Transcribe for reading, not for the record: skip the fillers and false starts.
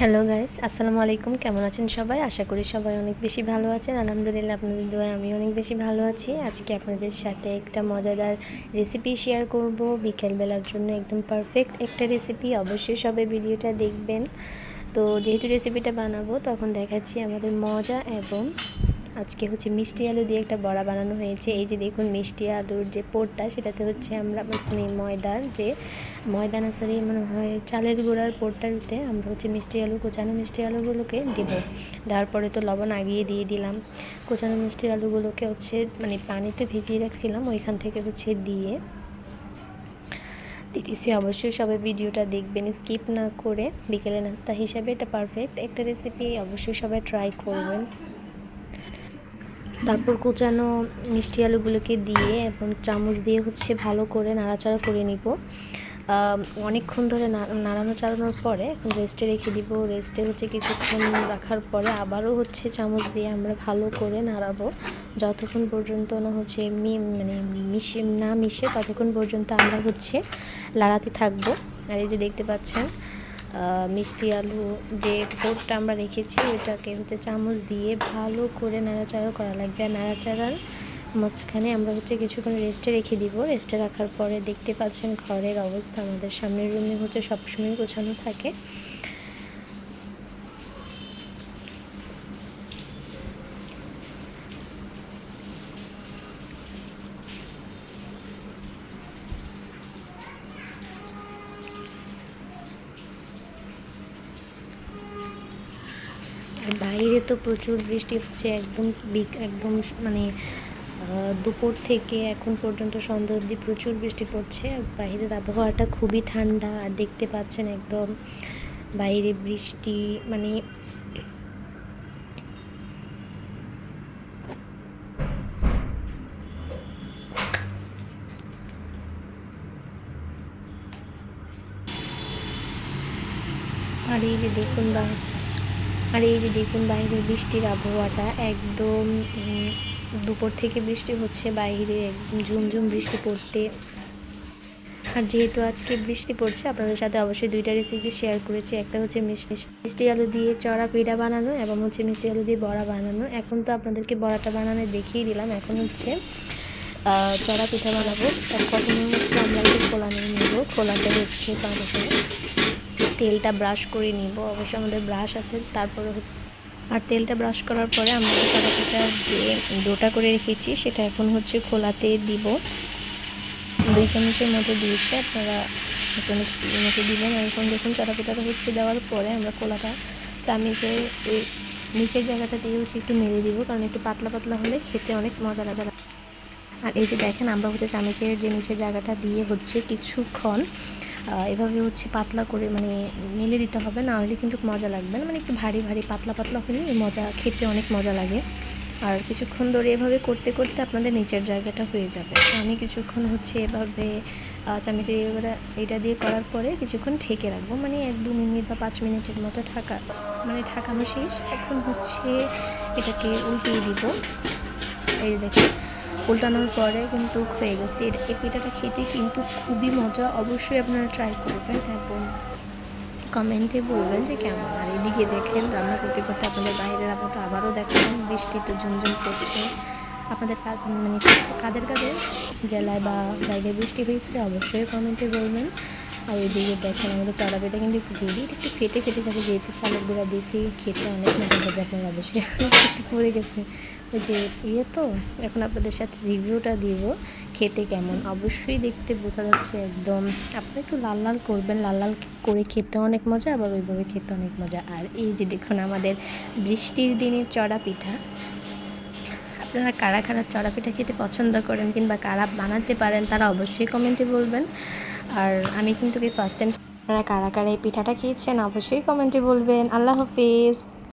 Hello guys, আসসালামু আলাইকুম। কেমন আছেন সবাই? আশা করি সবাই অনেক বেশি ভালো আছেন। আলহামদুলিল্লাহ, আপনাদের দোয়ায় আমি অনেক বেশি ভালো আছি। আজকে আপনাদের সাথে একটা মজাদার রেসিপি শেয়ার করব। বিকেলবেলার জন্য একদম পারফেক্ট একটা রেসিপি। অবশ্যই সবাই ভিডিওটা দেখবেন। তো যেহেতু রেসিপিটা বানাবো, তখন দেখাচ্ছি আমাদের মজা এবং আজকে হচ্ছে মিষ্টি আলু দিয়ে একটা বড়া বানানো হয়েছে। এই যে দেখুন, মিষ্টি আলুর যে পোরটা, সেটাতে হচ্ছে আমরা মানে ময়দা না, সরি, মনে হয় চালের গুঁড়ার পোরটাতে আমরা হচ্ছে কোচানো মিষ্টি আলুগুলোকে দেবো। দেওয়ার পরে তো লবণ আগিয়ে দিয়ে দিলাম। কোচানো মিষ্টি আলুগুলোকে হচ্ছে মানে পানিতে ভিজিয়ে রাখছিলাম, ওইখান থেকে হচ্ছে দিয়ে দিতেছি। অবশ্যই সবাই ভিডিওটা দেখবেন, স্কিপ না করে। বিকেলে নাস্তা হিসাবে এটা পারফেক্ট একটা রেসিপি, অবশ্যই সবাই ট্রাই করবেন। তারপর কুচানো মিষ্টি আলুগুলোকে দিয়ে এবং চামচ দিয়ে হচ্ছে ভালো করে নাড়াচাড়া করে নিব। অনেকক্ষণ ধরে নাড়ানো চাড়ানোর পরে এখন রেস্টে রেখে দিব। রেস্টে হচ্ছে কিছুক্ষণ রাখার পরে আবারও হচ্ছে চামচ দিয়ে আমরা ভালো করে নাড়াবো, যতক্ষণ পর্যন্ত না হচ্ছে মিশে ততক্ষণ পর্যন্ত আমরা হচ্ছে লাড়াতে থাকবো। আর এই যে দেখতে পাচ্ছেন, মিষ্টি আলু যে পোরটা আমরা রেখেছি ওইটাকে হচ্ছে চামচ দিয়ে ভালো করে নাড়াচাড়া করা লাগবে। আর নাড়াচাড়ার মাঝখানে আমরা হচ্ছে কিছুক্ষণ রেস্টে রেখে দিব। রেস্টে রাখার পরে দেখতে পাচ্ছেন ঘরের অবস্থা, আমাদের সামনের রুমে হচ্ছে সবসময় গোছানো থাকে। আর বাইরে তো প্রচুর বৃষ্টি হচ্ছে, একদম মানে দুপুর থেকে এখন পর্যন্ত সন্ধ্যা অবধি প্রচুর বৃষ্টি পড়ছে। বাইরের আবহাওয়াটা খুবই ঠান্ডা, আর দেখতে পাচ্ছেন একদম বাইরে বৃষ্টি মানে আর এই যে দেখুন বাইরের বৃষ্টির আবহাওয়াটা একদম দুপুর থেকে বৃষ্টি হচ্ছে, বাইরে একদম ঝুমঝুম বৃষ্টি পড়তে। আর যেহেতু আজকে বৃষ্টি পড়ছে, আপনাদের সাথে অবশ্যই দুইটা রেসিপি শেয়ার করেছি। একটা হচ্ছে মিষ্টি আলু দিয়ে চড়া পিঠা বানানো এবং হচ্ছে মিষ্টি আলু দিয়ে বড়া বানানো। এখন তো আপনাদেরকে বড়াটা বানানো দেখিয়ে দিলাম, এখন হচ্ছে চড়া পিঠা বানাবো। তার প্রথমে হচ্ছে আমরা একটু খোলা নিয়ে নেব। খোলাটা হচ্ছে পানিতে তেলটা ব্রাশ করে নিব, অবশ্যই আমাদের ব্রাশ আছে। তারপরে হচ্ছে আর তেলটা ব্রাশ করার পরে আমরা চড়া পিঠার যে ডোটা করে রেখেছি সেটা এখন হচ্ছে খোলাতে দিব। 2 চামচের মতো দিয়েছি, আপনারা একটু মতো দিবেন। আর এখন দেখুন চড়া পিঠাটা হচ্ছে দেওয়ার পরে আমরা খোলাটা চামচের ওই নিচের জায়গাটা দিয়ে হচ্ছে একটু মেরে দিব, কারণ একটু পাতলা পাতলা হলে খেতে অনেক মজা লাগে। আর এই যে দেখেন, আমরা হচ্ছে চামচের যে নিচের জায়গাটা দিয়ে হচ্ছে কিছুক্ষণ এভাবে হচ্ছে পাতলা করে মানে মেলে দিতে হবে, না হলে কিন্তু মজা লাগবে না। মানে একটু ভারী ভারী পাতলা পাতলা হলে খেতে অনেক মজা লাগে। আর কিছুক্ষণ ধরে এভাবে করতে করতে আপনাদের নিচের জায়গাটা হয়ে যাবে। তো আমি কিছুক্ষণ হচ্ছে এভাবে চামচের এটা দিয়ে করার পরে কিছুক্ষণ ঢেকে রাখবো, মানে 1-2 মিনিট বা 5 মিনিটের মতো ঢাকানো শেষ। এখন হচ্ছে এটাকে উল্টিয়ে দিব। এই দেখুন, উল্টানোর পরে কিন্তু হয়ে গেছে। এই পিঠাটা খেতে কিন্তু খুবই মজা, অবশ্যই আপনারা ট্রাই করবেন এবং কমেন্টে বলবেন যে কেমন। আর এদিকে দেখেন, রান্না করতে করতে আপনাদের বাইরের আবহাওয়াটা আবারও দেখালাম, বৃষ্টি তো ঝুমঝুম পড়ছে। আপনাদের মানে কাদের জেলায় বা জায়গায় বৃষ্টি হয়েছে অবশ্যই কমেন্টে বলবেন। আর এদিকে দেখেন আমাদের চড়া পিঠা কিন্তু একটু এটা একটু ফেটে যাবে, যেহেতু চালের গুঁড়া দিয়েছি, খেতে অনেক মজা হবে। আপনারা অবশ্যই একটু পড়ে গেছে ওই যে তো এখন আপনাদের সাথে রিভিউটা দিব খেতে কেমন। অবশ্যই দেখতে বোঝা যাচ্ছে একদম। আপনারা একটু লাল লাল করবেন, লাল লাল করে খেতে অনেক মজা, আবার ওইভাবে খেতে অনেক মজা। আর এই যে দেখুন আমাদের বৃষ্টির দিনের চড়া পিঠা। আপনারা কারা চড়া পিঠা খেতে পছন্দ করেন কিংবা কারা বানাতে পারেন, তারা অবশ্যই কমেন্টে বলবেন। আর আমি কিন্তু ফার্স্ট টাইম, আপনারা কারা এই পিঠাটা খেয়েছেন অবশ্যই কমেন্টে বলবেন। আল্লাহ হাফিজ।